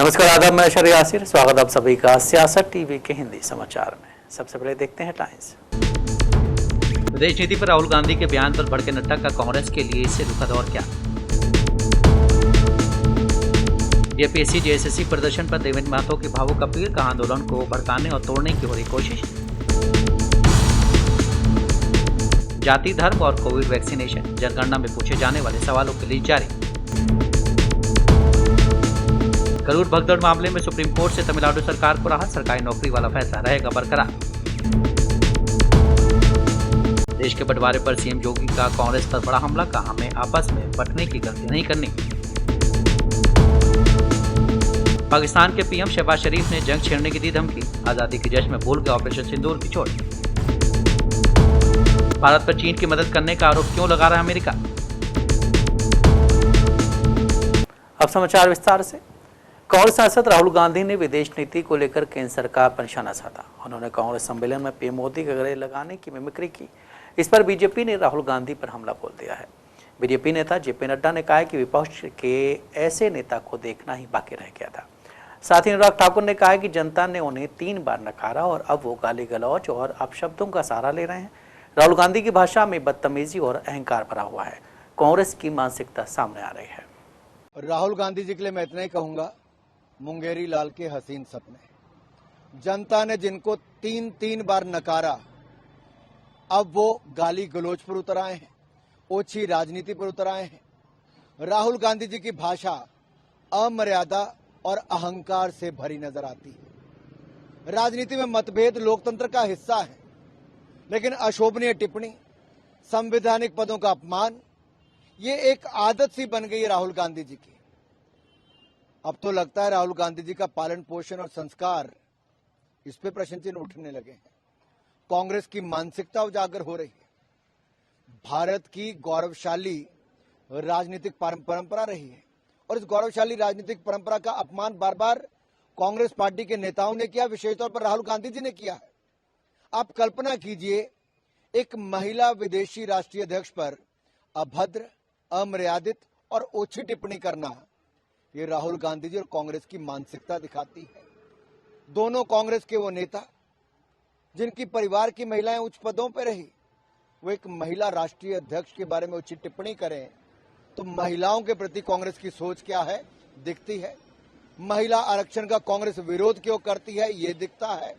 नमस्कार, आदाब, मैं शरी यासिर। स्वागत आप सभी का सियासत टीवी के हिंदी समाचार में। सबसे पहले देखते हैं हेडलाइंस। विदेश नीति पर राहुल गांधी के बयान पर भड़के नड्डा का कांग्रेस के लिए इससे दुखद और क्या। जेपीएससी जेएसएससी प्रदर्शन पर देवेंद्र महतो की भावुक अपील, कहा आंदोलन को भड़काने और तोड़ने की हो रही कोशिश। जाति, धर्म और कोविड वैक्सीनेशन, जनगणना में पूछे जाने वाले सवालों की लिस्ट जारी। करूर भगदड़ मामले में सुप्रीम कोर्ट से तमिलनाडु सरकार को राहत, सरकारी नौकरी वाला फैसला रहेगा बरकरार। देश के बंटवारे पर सीएम योगी का कांग्रेस पर बड़ा हमला, कहा हमें आपस में बंटने की गलती नहीं करनी। पाकिस्तान के पीएम शहबाज शरीफ ने जंग छेड़ने की दी धमकी, आजादी के जश्न में भूल गए ऑपरेशन सिंदूर की चोट। भारत पर चीन की मदद करने का आरोप क्यों लगा रहा है अमेरिका। अब समाचार विस्तार से। कांग्रेस सांसद राहुल गांधी ने विदेश नीति को लेकर केंद्र सरकार पर निशाना साधा। उन्होंने कांग्रेस सम्मेलन में पीएम मोदी का गले लगाने की मिमिक्री की। इस पर बीजेपी ने राहुल गांधी पर हमला बोल दिया है। बीजेपी नेता जेपी नड्डा ने कहा है कि विपक्ष के ऐसे नेता को देखना ही बाकी रह गया था। साथ ही अनुराग ठाकुर ने कहा है कि जनता ने उन्हें 3 बार नकारा और अब वो गाली गलौज और अपशब्दों का सहारा ले रहे हैं। राहुल गांधी की भाषा में बदतमीजी और अहंकार भरा हुआ है। कांग्रेस की मानसिकता सामने आ रही है। राहुल गांधी जी के लिए मैं इतना ही कहूंगा, मुंगेरी लाल के हसीन सपने। जनता ने जिनको 3 बार नकारा, अब वो गाली गलोच पर उतर आए हैं, ओछी राजनीति पर उतर आए हैं। राहुल गांधी जी की भाषा अमर्यादा और अहंकार से भरी नजर आती है। राजनीति में मतभेद लोकतंत्र का हिस्सा है, लेकिन अशोभनीय टिप्पणी, संवैधानिक पदों का अपमान, ये एक आदत सी बन गई है राहुल गांधी जी की। अब तो लगता है राहुल गांधी जी का पालन पोषण और संस्कार, इस पे प्रश्न चिन्ह उठने लगे हैं। कांग्रेस की मानसिकता उजागर हो रही है। भारत की गौरवशाली राजनीतिक परंपरा रही है और इस गौरवशाली राजनीतिक परंपरा का अपमान बार बार कांग्रेस पार्टी के नेताओं ने किया, विशेष तौर पर राहुल गांधी जी ने किया है। आप कल्पना कीजिए, एक महिला विदेशी राष्ट्रीय अध्यक्ष पर अभद्र, अमर्यादित और ओछी टिप्पणी करना, ये राहुल गांधी जी और कांग्रेस की मानसिकता दिखाती है। दोनों कांग्रेस के वो नेता जिनकी परिवार की महिलाएं उच्च पदों पर रही, वो एक महिला राष्ट्रीय अध्यक्ष के बारे में उचित टिप्पणी करें तो महिलाओं के प्रति कांग्रेस की सोच क्या है दिखती है। महिला आरक्षण का कांग्रेस विरोध क्यों करती है ये दिखता है।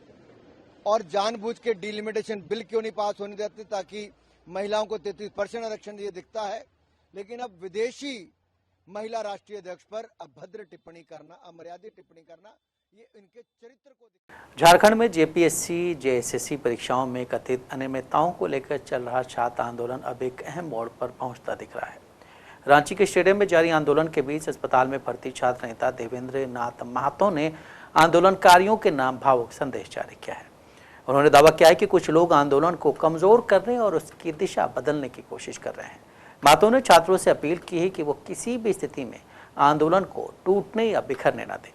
और जानबूझ के डिलिमिटेशन बिल क्यों नहीं पास होने देते ताकि महिलाओं को 33% आरक्षण, ये दिखता है। लेकिन अब विदेशी महिला राष्ट्रीय अध्यक्ष पर अभद्र टिप्पणी करना, अमर्यादित टिप्पणी करना, ये इनके चरित्र को। झारखंड में जेपीएससी जेएसएससी परीक्षाओं में कथित अनियमितताओं को लेकर चल रहा छात्र आंदोलन अब एक अहम मोड़ पर पहुंचता दिख रहा है। रांची के स्टेडियम में जारी आंदोलन के बीच अस्पताल में भर्ती छात्र नेता देवेंद्र नाथ महतो ने आंदोलनकारियों के नाम भावुक संदेश जारी किया है। उन्होंने दावा किया है कि कुछ लोग आंदोलन को कमजोर करने और उसकी दिशा बदलने की कोशिश कर रहे हैं। महतो ने छात्रों से अपील की है कि वो किसी भी स्थिति में आंदोलन को टूटने या बिखरने न दें।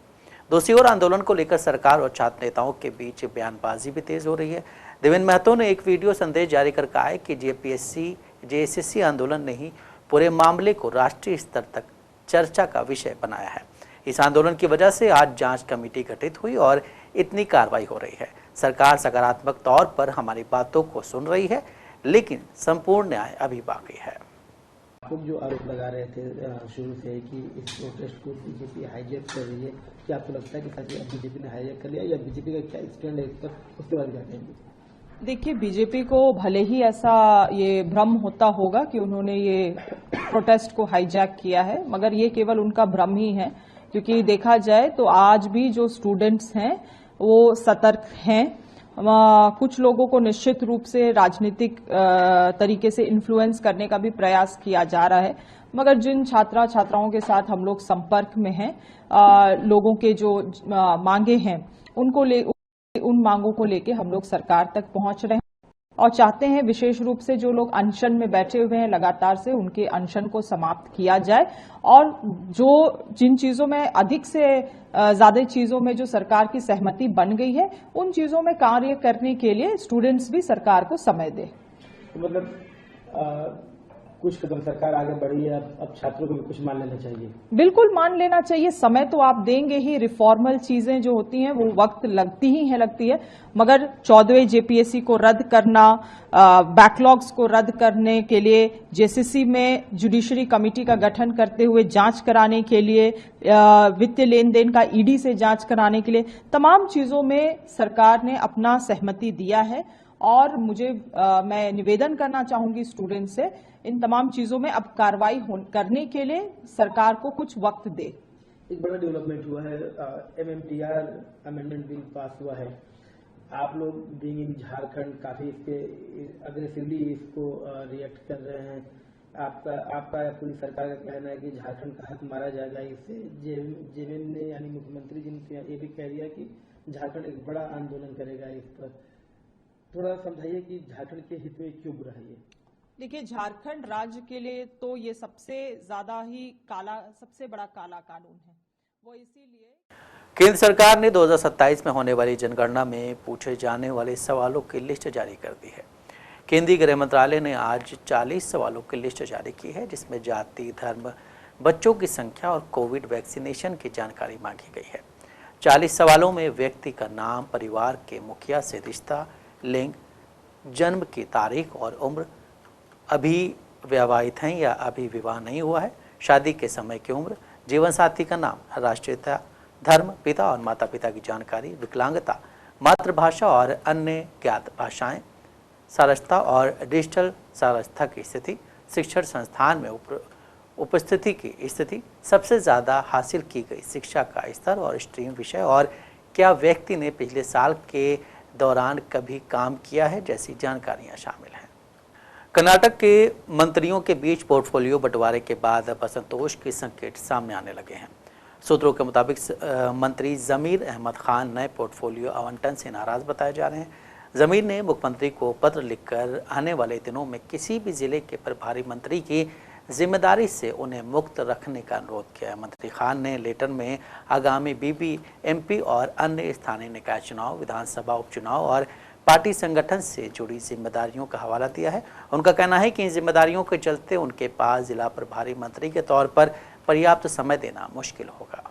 दूसरी ओर आंदोलन को लेकर सरकार और छात्र नेताओं के बीच बयानबाजी भी तेज हो रही है। देवेंद्र महतो ने एक वीडियो संदेश जारी कर कहा है कि जेपीएससी जेएसएससी आंदोलन ने ही पूरे मामले को राष्ट्रीय स्तर तक चर्चा का विषय बनाया है। इस आंदोलन की वजह से आज जांच कमेटी गठित हुई और इतनी कार्रवाई हो रही है। सरकार सकारात्मक तौर पर हमारी बातों को सुन रही है, लेकिन संपूर्ण न्याय अभी बाकी है। आप जो आरोप लगा रहे थे शुरू से कि इस प्रोटेस्ट को बीजेपी हाईजैक कर रही है, क्या आपको लगता है कि सच में बीजेपी ने हाईजैक कर लिया या बीजेपी का क्या स्टैंड है इस पर, उसके बारे में क्या कहेंगे? देखिए, बीजेपी को भले ही ऐसा ये भ्रम होता होगा कि उन्होंने ये प्रोटेस्ट को हाईजैक किया है, मगर ये केवल उनका भ्रम ही है। क्योंकि देखा जाए तो आज भी जो स्टूडेंट्स हैं वो सतर्क हैं। कुछ लोगों को निश्चित रूप से राजनीतिक तरीके से इन्फ्लुएंस करने का भी प्रयास किया जा रहा है, मगर जिन छात्राओं के साथ हम लोग संपर्क में हैं, लोगों के जो मांगे हैं उन मांगों को लेके हम लोग सरकार तक पहुंच रहे हैं और चाहते हैं विशेष रूप से जो लोग अनशन में बैठे हुए हैं लगातार से, उनके अनशन को समाप्त किया जाए और जिन चीजों में अधिक से ज्यादा चीजों में जो सरकार की सहमति बन गई है, उन चीजों में कार्य करने के लिए स्टूडेंट्स भी सरकार को समय दें। मतलब कुछ कदम सरकार आगे बढ़ी है, अब छात्रों को भी कुछ मान लेना चाहिए? बिल्कुल मान लेना चाहिए। समय तो आप देंगे ही, रिफॉर्मल चीजें जो होती हैं वो वक्त लगती है, मगर 14वें जेपीएससी को रद्द करना, बैकलॉग्स को रद्द करने के लिए जेसीसी में जुडिशरी कमेटी का गठन करते हुए जांच कराने के लिए, वित्तीय लेन देन का ईडी से जांच कराने के लिए, तमाम चीजों में सरकार ने अपना सहमति दिया है। और मैं निवेदन करना चाहूंगी स्टूडेंट से, इन तमाम चीजों में अब कार्रवाई करने के लिए सरकार को कुछ वक्त दे। एक बड़ा डेवलपमेंट हुआ है, MMTR अमेंडमेंट बिल पास हुआ है। आप लोग देंगे भी, झारखंड काफी इस पे अग्रेसिवली इसको रिएक्ट कर रहे हैं। आपका पूरी सरकार का कहना है कि झारखंड का हक मारा जाएगा इससे। जेएमएम ने यानी मुख्यमंत्री जी ने ये भी कह दिया कि झारखंड एक बड़ा आंदोलन करेगा इस पर। थोड़ा समझाइए कि झारखंड के हित में क्यों बुरा है ये? देखिए, झारखंड राज्य के लिए तो ये सबसे बड़ा काला कानून है, वो इसीलिए। केंद्र सरकार ने 2027 में होने वाली जनगणना में पूछे जाने वाले सवालों की लिस्ट जारी कर दी है। केंद्रीय गृह मंत्रालय ने आज 40 सवालों की लिस्ट जारी की है, जिसमें जाति, धर्म, बच्चों की संख्या और कोविड वैक्सीनेशन की जानकारी मांगी गई है। 40 सवालों में व्यक्ति का नाम, परिवार के मुखिया से रिश्ता, लिंग, जन्म की तारीख और उम्र, अभी विवाहित हैं या अभी विवाह नहीं हुआ है, शादी के समय की उम्र, जीवन साथी का नाम, राष्ट्रीयता, धर्म, पिता और माता पिता की जानकारी, विकलांगता, मातृभाषा और अन्य ज्ञात भाषाएं, साक्षरता और डिजिटल साक्षरता की स्थिति, शिक्षण संस्थान में उपस्थिति की स्थिति, सबसे ज़्यादा हासिल की गई शिक्षा का स्तर और स्ट्रीम विषय, और क्या व्यक्ति ने पिछले साल के दौरान कभी काम किया है जैसी जानकारियां शामिल हैं। कर्नाटक के मंत्रियों के बीच पोर्टफोलियो बंटवारे के बाद अब असंतोष के संकेत सामने आने लगे हैं। सूत्रों के मुताबिक मंत्री जमीर अहमद खान नए पोर्टफोलियो आवंटन से नाराज बताए जा रहे हैं। जमीर ने मुख्यमंत्री को पत्र लिखकर आने वाले दिनों में किसी भी जिले के प्रभारी मंत्री की जिम्मेदारी से उन्हें मुक्त रखने का अनुरोध किया है। मंत्री खान ने लेटर में आगामी बीबीएमपी और अन्य स्थानीय निकाय चुनाव, विधानसभा उपचुनाव और पार्टी संगठन से जुड़ी जिम्मेदारियों का हवाला दिया है। उनका कहना है कि इन जिम्मेदारियों के चलते उनके पास जिला प्रभारी मंत्री के तौर पर पर्याप्त समय देना मुश्किल होगा।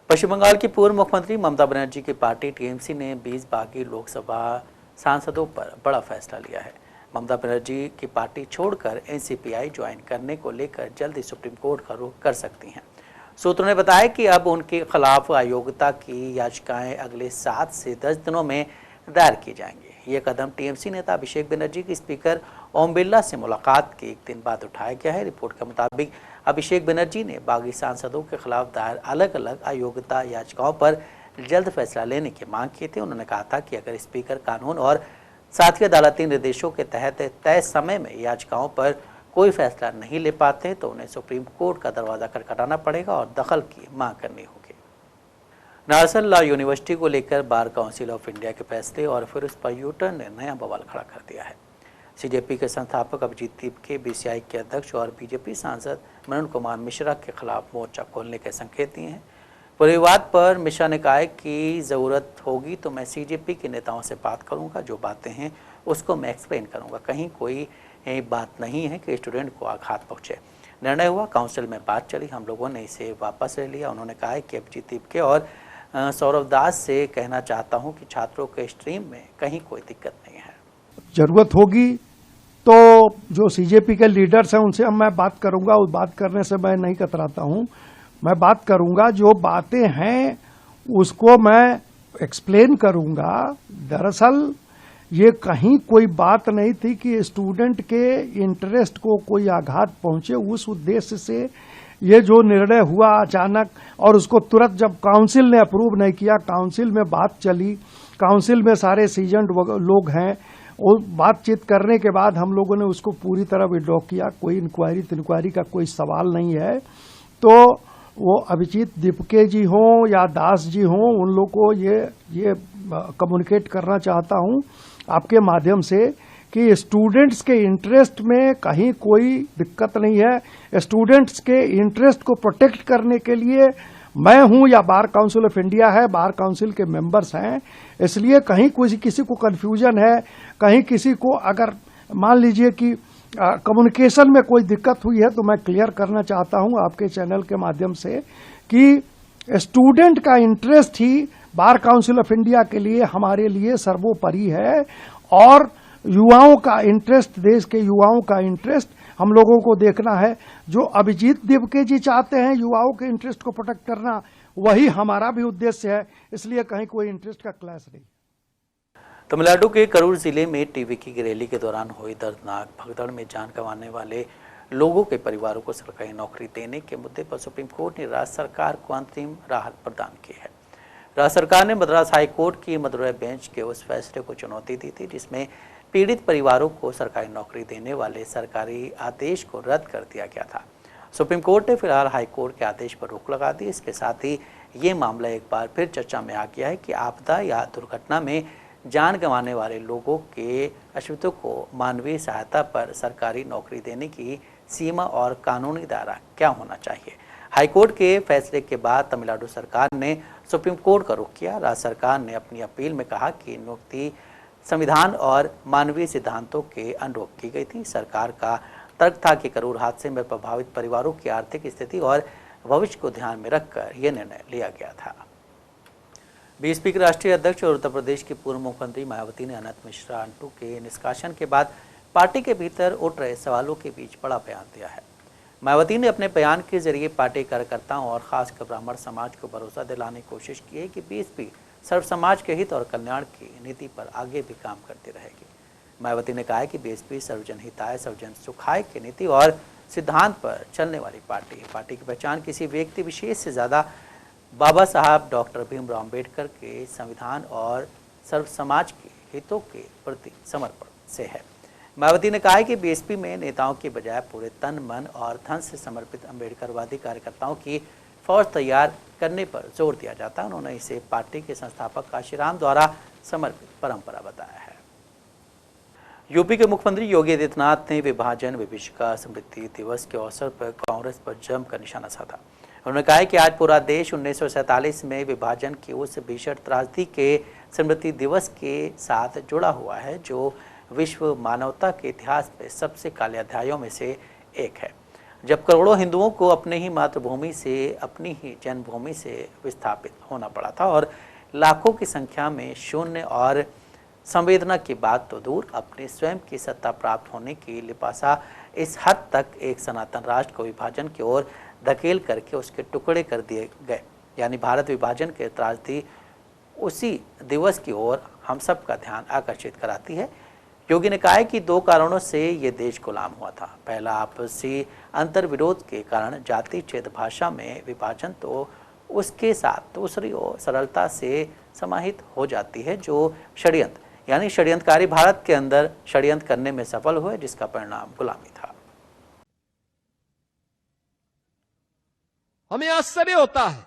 पश्चिम बंगाल की पूर्व मुख्यमंत्री ममता बनर्जी की पार्टी टीएमसी ने 20 बागी लोकसभा सांसदों पर बड़ा फैसला लिया है। ममता बनर्जी की पार्टी छोड़कर एनसीपीआई ज्वाइन करने को लेकर जल्द ही सुप्रीम कोर्ट का रुख कर सकती हैं। सूत्रों ने बताया कि अब उनके खिलाफ अयोग्यता की याचिकाएं अगले 7 से 10 दिनों में दायर की जाएंगी। ये कदम टीएमसी नेता अभिषेक बनर्जी की स्पीकर ओम बिरला से मुलाकात के एक दिन बाद उठाया गया है। रिपोर्ट के मुताबिक अभिषेक बनर्जी ने बागी सांसदों के खिलाफ दायर अलग अलग अयोग्यता याचिकाओं पर जल्द फैसला लेने की मांग की थी। उन्होंने कहा था कि अगर स्पीकर कानून और साथ ही अदालती निर्देशों के तहत तय समय में याचिकाओं पर कोई फैसला नहीं ले पाते तो उन्हें सुप्रीम कोर्ट का दरवाजा खटखटाना पड़ेगा और दखल की मांग करनी होगी। नालसा लॉ यूनिवर्सिटी को लेकर बार काउंसिल ऑफ इंडिया के फैसले और फिर उस पर यूटर्न ने नया बवाल खड़ा कर दिया है। सीजेपी के संस्थापक अभिजीत दीपके, बीसीआई के अध्यक्ष और बीजेपी सांसद मनोज कुमार मिश्रा के खिलाफ मोर्चा खोलने के संकेत दिए हैं। पूरे विवाद पर मिश्रा ने कहा है कि ज़रूरत होगी तो मैं सीजेपी के नेताओं से बात करूंगा, जो बातें हैं उसको मैं एक्सप्लेन करूंगा। कहीं कोई बात नहीं है कि स्टूडेंट को आघात पहुंचे। निर्णय हुआ, काउंसिल में बात चली, हम लोगों ने इसे वापस ले लिया। उन्होंने कहा है कि अभिजीत दीपके और सौरभ दास से कहना चाहता हूं कि छात्रों के स्ट्रीम में कहीं कोई दिक्कत नहीं है। जरूरत होगी तो जो सीजेपी के लीडर्स हैं उनसे मैं बात करूंगा। उस बात करने से मैं नहीं कतराता हूं, मैं बात करूंगा। जो बातें हैं उसको मैं एक्सप्लेन करूंगा। दरअसल ये कहीं कोई बात नहीं थी कि स्टूडेंट के इंटरेस्ट को कोई आघात पहुंचे। उस उद्देश्य से ये जो निर्णय हुआ अचानक, और उसको तुरंत जब काउंसिल ने अप्रूव नहीं किया, काउंसिल में बात चली, काउंसिल में सारे सीजन्ड लोग हैं, और बातचीत करने के बाद हम लोगों ने उसको पूरी तरह विड्रॉ किया। कोई इंक्वायरी का कोई सवाल नहीं है। तो वो अभिजीत दीपके जी हों या दास जी हों, उन लोग को ये कम्युनिकेट करना चाहता हूं आपके माध्यम से कि स्टूडेंट्स के इंटरेस्ट में कहीं कोई दिक्कत नहीं है। स्टूडेंट्स के इंटरेस्ट को प्रोटेक्ट करने के लिए मैं हूं या बार काउंसिल ऑफ इंडिया है, बार काउंसिल के मेंबर्स हैं। इसलिए कहीं किसी को कंफ्यूजन है, कहीं किसी को अगर मान लीजिए कि कम्युनिकेशन में कोई दिक्कत हुई है तो मैं क्लियर करना चाहता हूं आपके चैनल के माध्यम से कि स्टूडेंट का interest he bar council of India के लिए हमारे लिए सर्वोपरि है और युवाओं का इंटरेस्ट, देश के युवाओं का इंटरेस्ट हम लोगों को देखना है। जो अभिजीत दिवके जी चाहते हैं युवाओं के इंटरेस्ट को प्रोटेक्ट करना, वही हमारा भी उद्देश्य है, इसलिए कहीं कोई इंटरेस्ट का क्लैश नहीं। तमिलनाडु के करूर जिले में टीवी की रैली के दौरान हुई दर्दनाक भगदड़ में जान गंवाने वाले लोगों के परिवारों को सरकारी नौकरी देने के मुद्दे पर सुप्रीम कोर्ट ने राज्य सरकार को अंतरिम राहत प्रदान की है। राज्य सरकार ने मद्रास हाई कोर्ट की मदुरै बेंच के उस फैसले को चुनौती दी थी जिसमें पीड़ित परिवारों को सरकारी नौकरी देने वाले सरकारी आदेश को रद्द कर दिया गया था। सुप्रीम कोर्ट ने फिलहाल हाई कोर्ट के आदेश पर रोक लगा दी। इसके साथ ही ये मामला एक बार फिर चर्चा में आ गया है कि आपदा या दुर्घटना में जान गंवाने वाले लोगों के आश्रितों को मानवीय सहायता पर सरकारी नौकरी देने की सीमा और कानूनी दायरा क्या होना चाहिए। हाईकोर्ट के फैसले के बाद तमिलनाडु सरकार ने सुप्रीम कोर्ट का रुख किया। राज्य सरकार ने अपनी अपील में कहा कि नियुक्ति संविधान और मानवीय सिद्धांतों के अनुरूप की गई थी। सरकार का तर्क था कि करूर हादसे में प्रभावित परिवारों की आर्थिक स्थिति और भविष्य को ध्यान में रखकर यह निर्णय लिया गया था। बीएसपी के राष्ट्रीय अध्यक्ष और उत्तर प्रदेश की पूर्व मुख्यमंत्री मायावती ने अनंत मिश्रा अंटू के निष्कासन के बाद पार्टी के भीतर उठ रहे सवालों के बीच बड़ा बयान दिया है। मायावती ने अपने बयान के जरिए पार्टी कार्यकर्ताओं और खासकर ब्राह्मण समाज को भरोसा दिलाने की कोशिश की है कि बीएसपी सर्व समाज के हित और कल्याण की नीति पर आगे भी काम करती रहेगी। मायावती ने कहा है कि बीएसपी सर्वजन हिताय सर्वजन सुखाय की नीति और सिद्धांत पर चलने वाली पार्टी है। पार्टी की पहचान किसी व्यक्ति विशेष से ज्यादा बाबा साहब डॉक्टर भीमराव अम्बेडकर के संविधान और सर्व समाज के हितों के प्रति समर्पण से है। मायावती ने कहा है कि बीएसपी में नेताओं की बजाय पूरे तन मन और धन से समर्पित अम्बेडकरवादी कार्यकर्ताओं की फौज तैयार करने पर जोर दिया जाता है। उन्होंने इसे पार्टी के संस्थापक काशीराम द्वारा समर्पित परंपरा बताया है। यूपी के मुख्यमंत्री योगी आदित्यनाथ ने विभाजन विभीषिका स्मृति दिवस के अवसर पर कांग्रेस पर जमकर निशाना साधा। उन्होंने कहा है कि आज पूरा देश 1947 में विभाजन की उस भीषण त्रासदी के स्मृति दिवस के साथ जुड़ा हुआ है जो विश्व मानवता के इतिहास में सबसे काले अध्यायों में से एक है, जब करोड़ों हिंदुओं को अपनी ही मातृभूमि से, अपनी ही जन्मभूमि से विस्थापित होना पड़ा था और लाखों की संख्या में शून्य और संवेदना की बात तो दूर, अपने स्वयं की सत्ता प्राप्त होने की लिपासा इस हद तक एक सनातन राष्ट्र को विभाजन की ओर धकेल करके उसके टुकड़े कर दिए गए। यानी भारत विभाजन के त्रासदी उसी दिवस की ओर हम सब का ध्यान आकर्षित कराती है। योगी ने कहा है कि दो कारणों से ये देश गुलाम हुआ था। पहला, आपसी अंतर विरोध के कारण जाति छेद भाषा में विभाजन, तो उसके साथ दूसरी ओर सरलता से समाहित हो जाती है जो षड्यंत्र, यानी षड्यंत्रकारी भारत के अंदर षड्यंत्र करने में सफल हुए, जिसका परिणाम गुलामी था। हमें आश्चर्य होता है,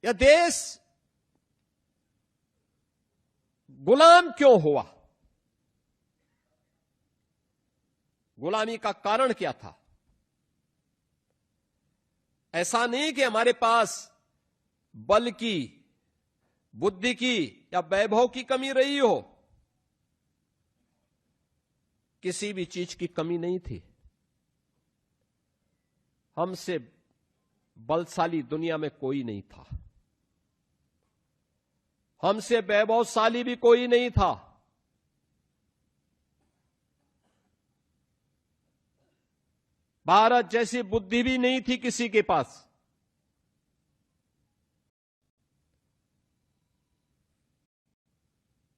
यह देश गुलाम क्यों हुआ? गुलामी का कारण क्या था? ऐसा नहीं कि हमारे पास बल की, बुद्धि की या वैभव की कमी रही हो। किसी भी चीज की कमी नहीं थी। हमसे बलशाली दुनिया में कोई नहीं था, हमसे वैभवशाली भी कोई नहीं था। भारत जैसी बुद्धि भी नहीं थी किसी के पास।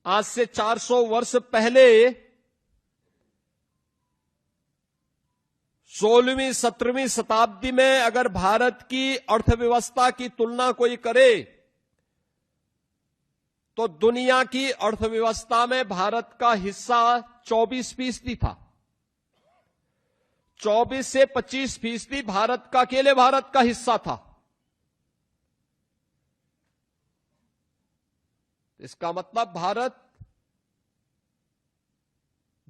आज से 400 वर्ष पहले 16वीं 17वीं शताब्दी में अगर भारत की अर्थव्यवस्था की तुलना कोई करे तो दुनिया की अर्थव्यवस्था में भारत का हिस्सा 24% था। 24 से 25% भारत का, अकेले भारत का हिस्सा था। इसका मतलब भारत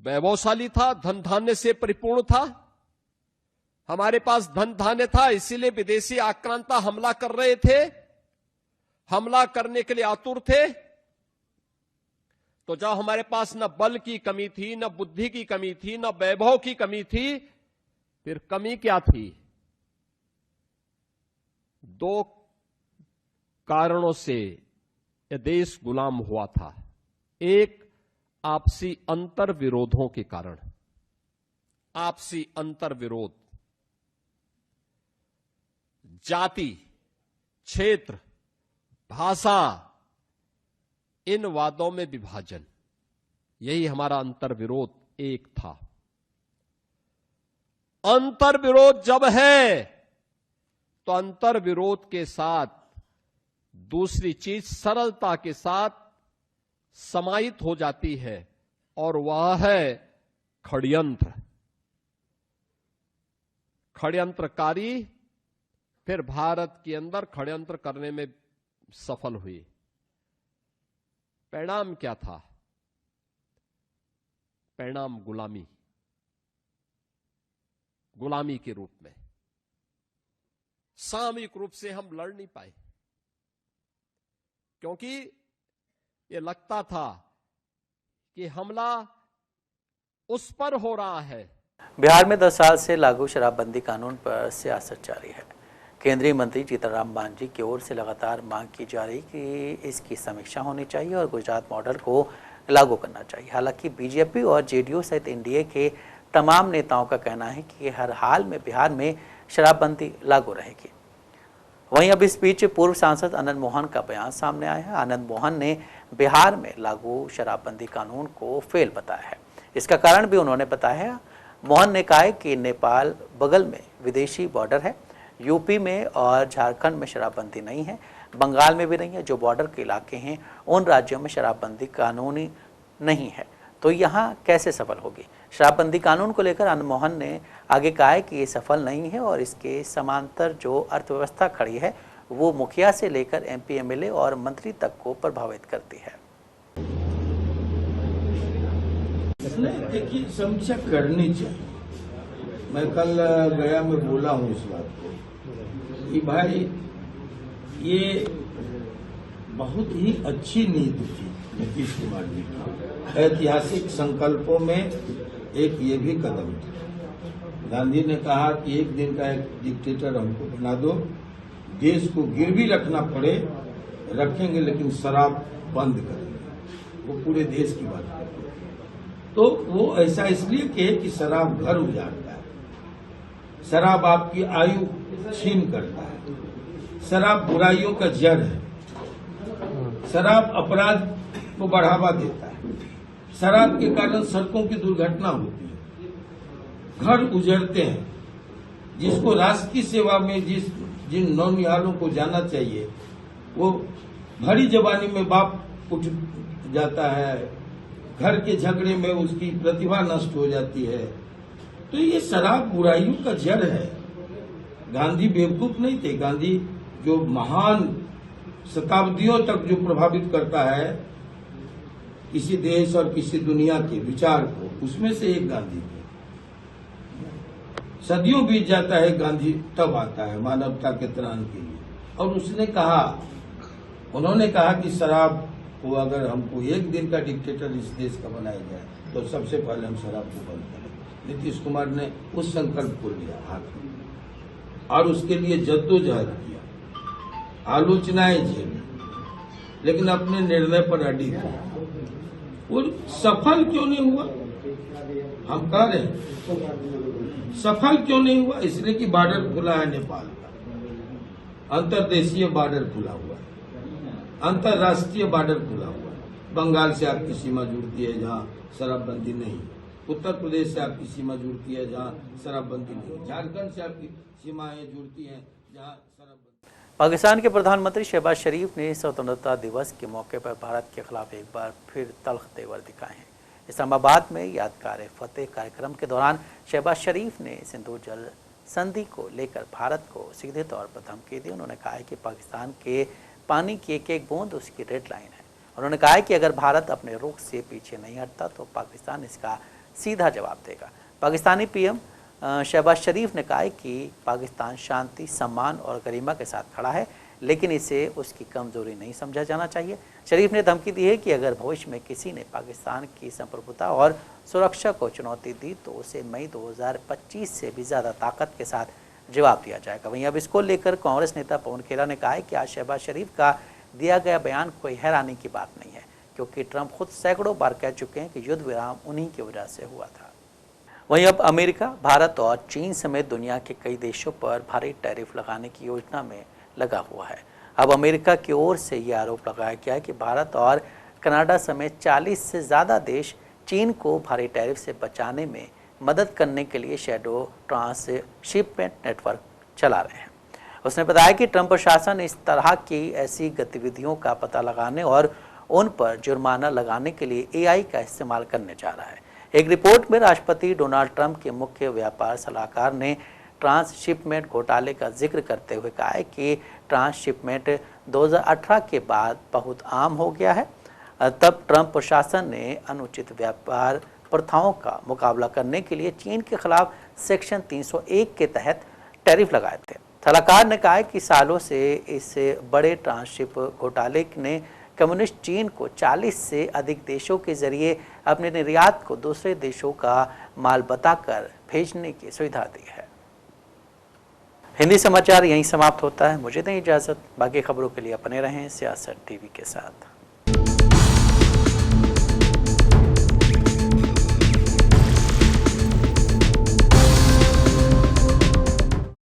वैभवशाली था, धन धान्य से परिपूर्ण था। हमारे पास धन धान्य था, इसीलिए विदेशी आक्रांता हमला कर रहे थे, हमला करने के लिए आतुर थे। तो जब हमारे पास न बल की कमी थी, न बुद्धि की कमी थी, न वैभव की कमी थी, फिर कमी क्या थी? दो कारणों से यह देश गुलाम हुआ था। एक, आपसी अंतर विरोधों के कारण। आपसी अंतर विरोध, जाति, क्षेत्र, भाषा, इन वादों में विभाजन, यही हमारा अंतर विरोध एक था। अंतर विरोध जब है तो अंतर विरोध के साथ दूसरी चीज सरलता के साथ समाहित हो जाती है, और वह है षड्यंत्र। षड्यंत्रकारी फिर भारत के अंदर षड्यंत्र करने में सफल हुई। परिणाम क्या था? परिणाम गुलामी, गुलामी के रूप में। सामूहिक रूप से हम लड़ नहीं पाए, क्योंकि ये लगता था कि हमला उस पर हो रहा है। बिहार में 10 साल से लागू शराबबंदी कानून पर सियासत जारी है। केंद्रीय मंत्री जीतन मांझी की ओर से लगातार मांग की जा रही कि इसकी समीक्षा होनी चाहिए और गुजरात मॉडल को लागू करना चाहिए। हालांकि बीजेपी और जेडीयू सहित एनडीए के तमाम नेताओं का कहना है कि हर हाल में बिहार में शराबबंदी लागू रहेगी। वहीं अब इस बीच पूर्व सांसद आनंद मोहन का बयान सामने आया है। आनंद मोहन ने बिहार में लागू शराबबंदी कानून को फेल बताया है। इसका कारण भी उन्होंने बताया है। मोहन ने कहा है कि नेपाल बगल में विदेशी बॉर्डर है, यूपी में और झारखंड में शराबबंदी नहीं है, बंगाल में भी नहीं है। जो बॉर्डर के इलाके हैं उन राज्यों में शराबबंदी कानूनी नहीं है, तो यहाँ कैसे सफल होगी? शराबबंदी कानून को लेकर आनंद मोहन ने आगे कहा है कि ये सफल नहीं है और इसके समांतर जो अर्थव्यवस्था खड़ी है वो मुखिया से लेकर एमपी, एमएलए और मंत्री तक को प्रभावित करती है। देखिए, समीक्षा करनी चाहिए। मैं कल गया में बोला हूँ इस बात को कि भाई ये बहुत ही अच्छी नीति थी नीतीश कुमार जी की। ऐतिहासिक संकल्पों में एक ये भी कदम था। गांधी ने कहा कि एक दिन का एक डिक्टेटर हमको बना दो, देश को गिरवी रखना पड़े रखेंगे, लेकिन शराब बंद करेंगे। वो पूरे देश की बात करते हैं। तो वो ऐसा इसलिए कि शराब घर उजाड़ता है, शराब आपकी आयु छीन करता है, शराब बुराइयों का जड़ है, शराब अपराध को बढ़ावा देता है, शराब के कारण सड़कों की दुर्घटना होती है, घर उजड़ते हैं। जिसको राष्ट्र की सेवा में जिन नौनिहालों को जाना चाहिए वो भरी जवानी में बाप उठ जाता है, घर के झगड़े में उसकी प्रतिभा नष्ट हो जाती है। तो ये शराब बुराइयों का जड़ है। गांधी बेवकूफ नहीं थे। गांधी जो महान शताब्दियों तक जो प्रभावित करता है किसी देश और किसी दुनिया के विचार को, उसमें से एक गांधी थे। सदियों बीत जाता है, गांधी तब आता है मानवता के त्राण के लिए। और उन्होंने कहा कि शराब को अगर हमको एक दिन का डिक्टेटर इस देश का बनाया जाए तो सबसे पहले हम शराब को बंद करें। नीतीश कुमार ने उस संकल्प को लिया हाथ में और उसके लिए जद्दोजहद किया, आलोचनाएं झेली, लेकिन अपने निर्णय पर अडिग थे। वो सफल क्यों नहीं हुआ? हम कह रहे हैं सफल क्यों नहीं हुआ? इसलिए कि बॉर्डर खुला है नेपाल का, अंतर्देशीय बॉर्डर खुला हुआ है, अंतर्राष्ट्रीय बॉर्डर खुला हुआ है। बंगाल से आपकी सीमा जुड़ती है जहाँ शराबबंदी नहीं, उत्तर प्रदेश से आपकी सीमा जुड़ती है जहाँ शराबबंदी नहीं, झारखंड से आपकी सीमाएं जुड़ती हैं जहाँ शराबबंदी। पाकिस्तान के प्रधानमंत्री शहबाज शरीफ ने स्वतंत्रता दिवस के मौके पर भारत के खिलाफ एक बार फिर तल्ख तेवर दिखाए हैं। इस्लामाबाद में यादगार फतेह कार्यक्रम के दौरान शहबाज शरीफ ने सिंधु जल संधि को लेकर भारत को सीधे तौर पर धमकी दी। उन्होंने कहा है कि पाकिस्तान के पानी की एक एक बूंद उसकी रेड लाइन है। उन्होंने कहा है कि अगर भारत अपने रुख से पीछे नहीं हटता तो पाकिस्तान इसका सीधा जवाब देगा। पाकिस्तानी पीएम शहबाज शरीफ ने कहा है कि पाकिस्तान शांति, सम्मान और गरिमा के साथ खड़ा है, लेकिन इसे उसकी कमजोरी नहीं समझा जाना चाहिए। शरीफ ने धमकी दी है कि अगर भविष्य में किसी ने पाकिस्तान की संप्रभुता और सुरक्षा को चुनौती दी तो उसे मई 2025 से भी ज़्यादा ताकत के साथ जवाब दिया जाएगा। वहीं अब इसको लेकर कांग्रेस नेता पवन खेड़ा ने कहा है कि आज शहबाज शरीफ का दिया गया बयान कोई हैरानी की बात नहीं है, क्योंकि ट्रंप खुद सैकड़ों बार कह चुके हैं कि युद्ध विराम उन्हीं की वजह से हुआ था। वहीं अब अमेरिका, भारत और चीन समेत दुनिया के कई देशों पर भारी टैरिफ लगाने की योजना में लगा हुआ है। अब अमेरिका की ओर से यह आरोप लगाया गया है कि भारत और कनाडा समेत 40 से ज़्यादा देश चीन को भारी टैरिफ से बचाने में मदद करने के लिए शैडो ट्रांसशिपमेंट नेटवर्क चला रहे हैं। उसने बताया कि ट्रंप प्रशासन इस तरह की ऐसी गतिविधियों का पता लगाने और उन पर जुर्माना लगाने के लिए AI का इस्तेमाल करने जा रहा है। एक रिपोर्ट में राष्ट्रपति डोनाल्ड ट्रंप के मुख्य व्यापार सलाहकार ने ट्रांसशिपमेंट घोटाले का जिक्र करते हुए कहा है कि ट्रांसशिपमेंट 2018 के बाद बहुत आम हो गया है। तब ट्रंप प्रशासन ने अनुचित व्यापार प्रथाओं का मुकाबला करने के लिए चीन के खिलाफ सेक्शन 301 के तहत टैरिफ लगाए थे। सलाहकार ने कहा कि सालों से इस बड़े ट्रांसशिप घोटाले ने कम्युनिस्ट चीन को 40 से अधिक देशों के जरिए अपने निर्यात को दूसरे देशों का माल बताकर भेजने की सुविधा दी है। हिंदी समाचार यहीं समाप्त होता है। मुझे दें इजाज़त। बाकी खबरों के लिए बने रहें सियासत टीवी के साथ।